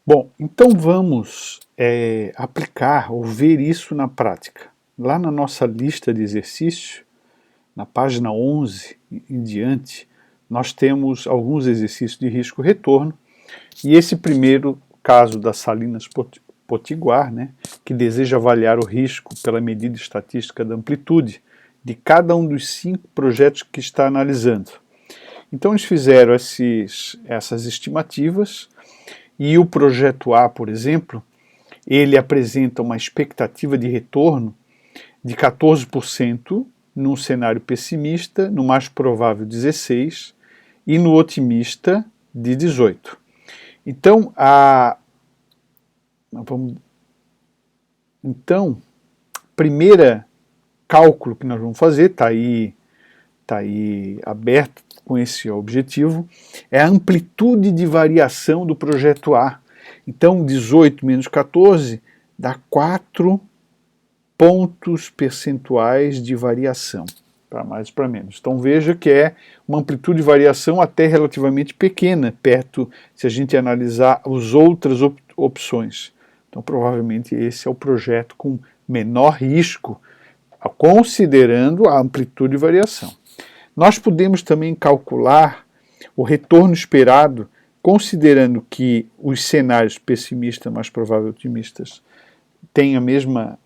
Bom, então vamos aplicar ou ver isso na prática. Lá na nossa lista de exercícios, na página 11 em diante, nós temos alguns exercícios de risco-retorno, e esse primeiro caso das Salinas Potiguar, né, que deseja avaliar o risco pela medida estatística da amplitude de cada um dos 5 projetos que está analisando. Então eles fizeram essas estimativas, e o projeto A, por exemplo, ele apresenta uma expectativa de retorno de 14%, num cenário pessimista, no mais provável 16%, e no otimista de 18%. Então, primeira cálculo que nós vamos fazer, está aí aberto com esse objetivo, é a amplitude de variação do projeto A. Então, 18 menos 14 dá 4 pontos percentuais de variação, para mais para menos. Então veja que é uma amplitude de variação até relativamente pequena, perto, se a gente analisar as outras opções. Então provavelmente esse é o projeto com menor risco, considerando a amplitude de variação. Nós podemos também calcular o retorno esperado, considerando que os cenários pessimistas, mais provável otimistas, têm a mesma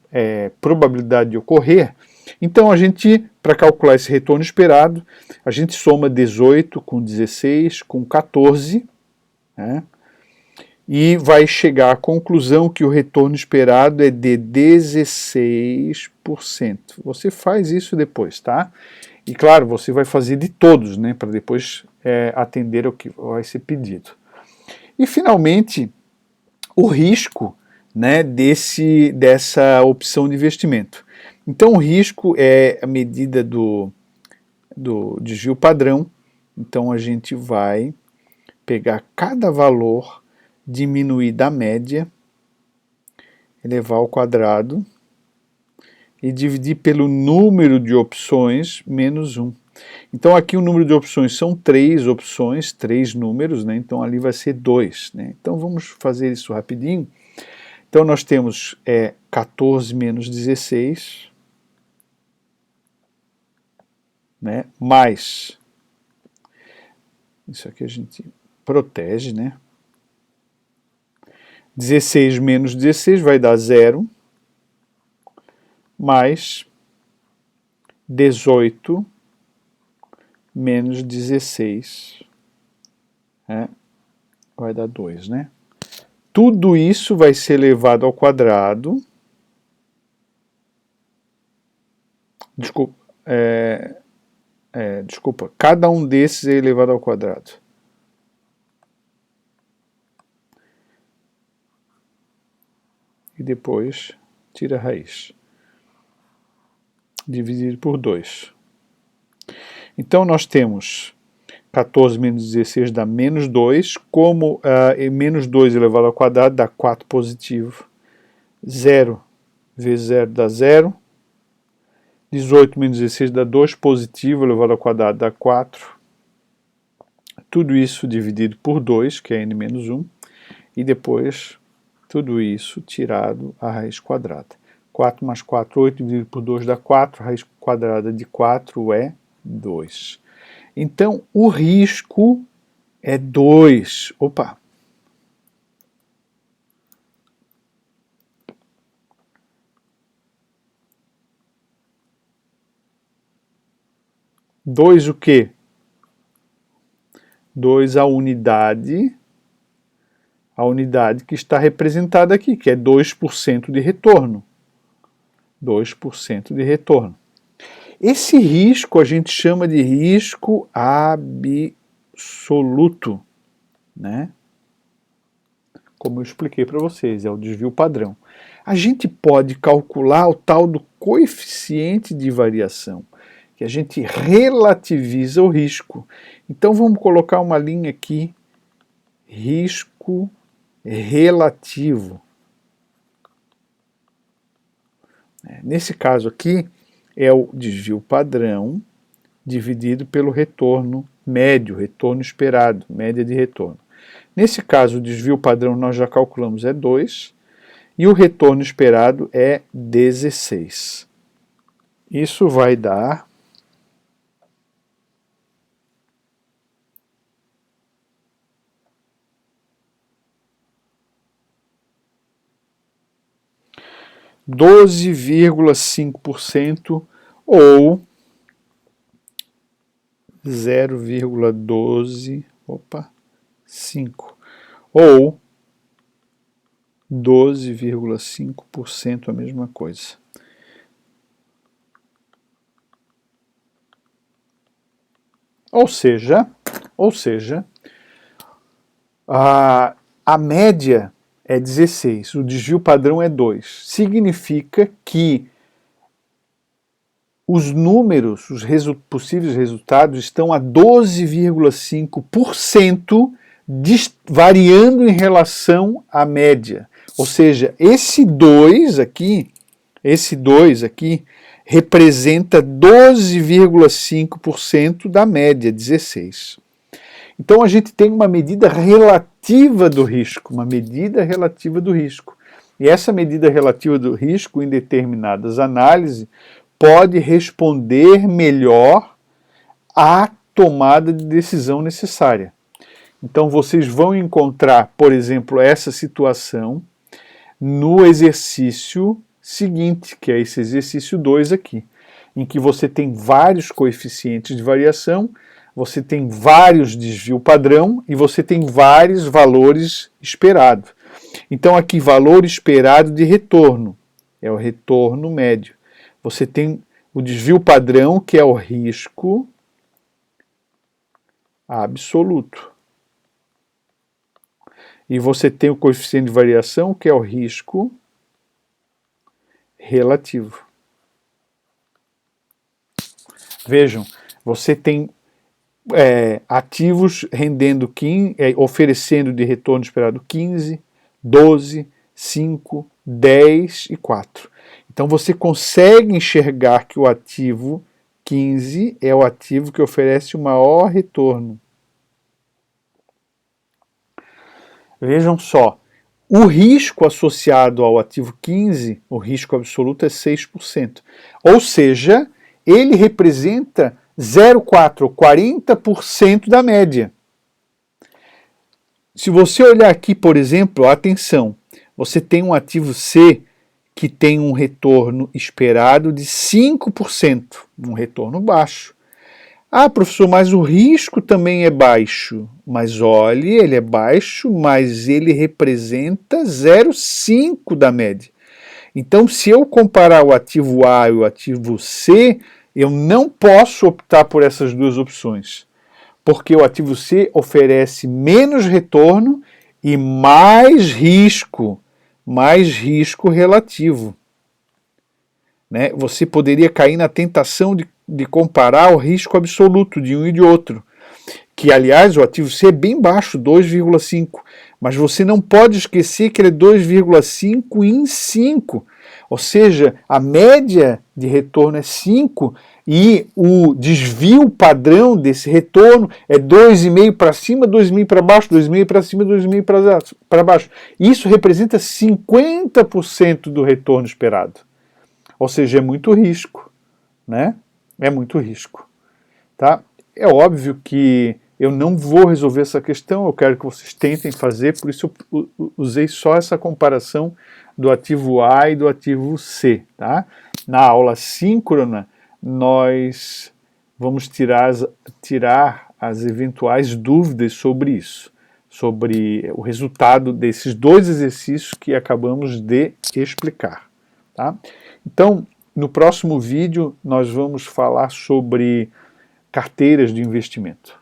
probabilidade de ocorrer. Então a gente, para calcular esse retorno esperado, a gente soma 18 com 16 com 14, né, e vai chegar à conclusão que o retorno esperado é de 16%. Você faz isso depois, tá? E claro, você vai fazer de todos, né, para depois atender ao que vai ser pedido. E finalmente, o risco, né, dessa opção de investimento. Então o risco é a medida do desvio padrão. Então a gente vai pegar cada valor, diminuir da média, elevar ao quadrado e dividir pelo número de opções menos 1. Então aqui o número de opções são 3 opções, 3 números, né? Então ali vai ser 2. Né? Então vamos fazer isso rapidinho. Então nós temos 14 menos 16, né? Mais, isso aqui a gente protege, né? 16 menos 16 vai dar 0, mais 18 menos 16, vai dar 2, né? Tudo isso vai ser elevado ao quadrado. Desculpa, cada um desses é elevado ao quadrado. E depois tira a raiz. Dividido por 2. Então nós temos 14 menos 16 dá menos 2, como menos 2 elevado ao quadrado dá 4 positivo. 0 vezes 0 dá 0. 18 menos 16 dá 2 positivo, elevado ao quadrado dá 4. Tudo isso dividido por 2, que é n menos 1. E depois tudo isso tirado a raiz quadrada. 4 mais 4, 8, dividido por 2 dá 4. A raiz quadrada de 4 é 2. Então, o risco é 2. Opa! Dois o quê? 2 a unidade que está representada aqui, que é 2% de retorno. 2% de retorno. Esse risco a gente chama de risco absoluto, né? Como eu expliquei para vocês, é o desvio padrão. A gente pode calcular o tal do coeficiente de variação, que a gente relativiza o risco. Então vamos colocar uma linha aqui, risco relativo. Nesse caso aqui, é o desvio padrão dividido pelo retorno médio, retorno esperado, média de retorno. Nesse caso, o desvio padrão nós já calculamos é 2, e o retorno esperado é 16. Isso vai dar 12,5% ou 0,12, ou 12,5% a mesma coisa. Ou seja, a média é 16, o desvio padrão é 2. Significa que os números, os possíveis resultados estão a 12,5% variando em relação à média. Ou seja, esse 2 aqui representa 12,5% da média, 16. Então a gente tem uma medida relativa do risco, E essa medida relativa do risco, em determinadas análises, pode responder melhor à tomada de decisão necessária. Então vocês vão encontrar, por exemplo, essa situação no exercício seguinte, que é esse exercício 2 aqui, em que você tem vários coeficientes de variação, você tem vários desvio padrão e você tem vários valores esperados. Então aqui, valor esperado de retorno, é o retorno médio. Você tem o desvio padrão, que é o risco absoluto. E você tem o coeficiente de variação, que é o risco relativo. Vejam, você tem ativos rendendo oferecendo de retorno esperado 15, 12, 5, 10 e 4. Então você consegue enxergar que o ativo 15 é o ativo que oferece o maior retorno. Vejam só, o risco associado ao ativo 15, o risco absoluto é 6%. Ou seja, ele representa 0,4 ou 40% da média. Se você olhar aqui, por exemplo, atenção, você tem um ativo C que tem um retorno esperado de 5%, um retorno baixo. Ah, professor, mas o risco também é baixo. Mas olhe, ele é baixo, mas ele representa 0,5% da média. Então, se eu comparar o ativo A e o ativo C, eu não posso optar por essas duas opções, porque o ativo C oferece menos retorno e mais risco relativo. Né? Você poderia cair na tentação de comparar o risco absoluto de um e de outro, que aliás o ativo C é bem baixo, 2,5, mas você não pode esquecer que ele é 2,5 em 5, ou seja, a média de retorno é 5 e o desvio padrão desse retorno é 2,5 para cima, 2,5 para baixo, 2,5 para cima, 2,5 para baixo. Isso representa 50% do retorno esperado. Ou seja, é muito risco, né? É muito risco, tá? É óbvio que eu não vou resolver essa questão, eu quero que vocês tentem fazer, por isso eu usei só essa comparação do ativo A e do ativo C, tá? Na aula síncrona, nós vamos tirar as eventuais dúvidas sobre isso, sobre o resultado desses dois exercícios que acabamos de explicar, tá? Então, no próximo vídeo, nós vamos falar sobre carteiras de investimento.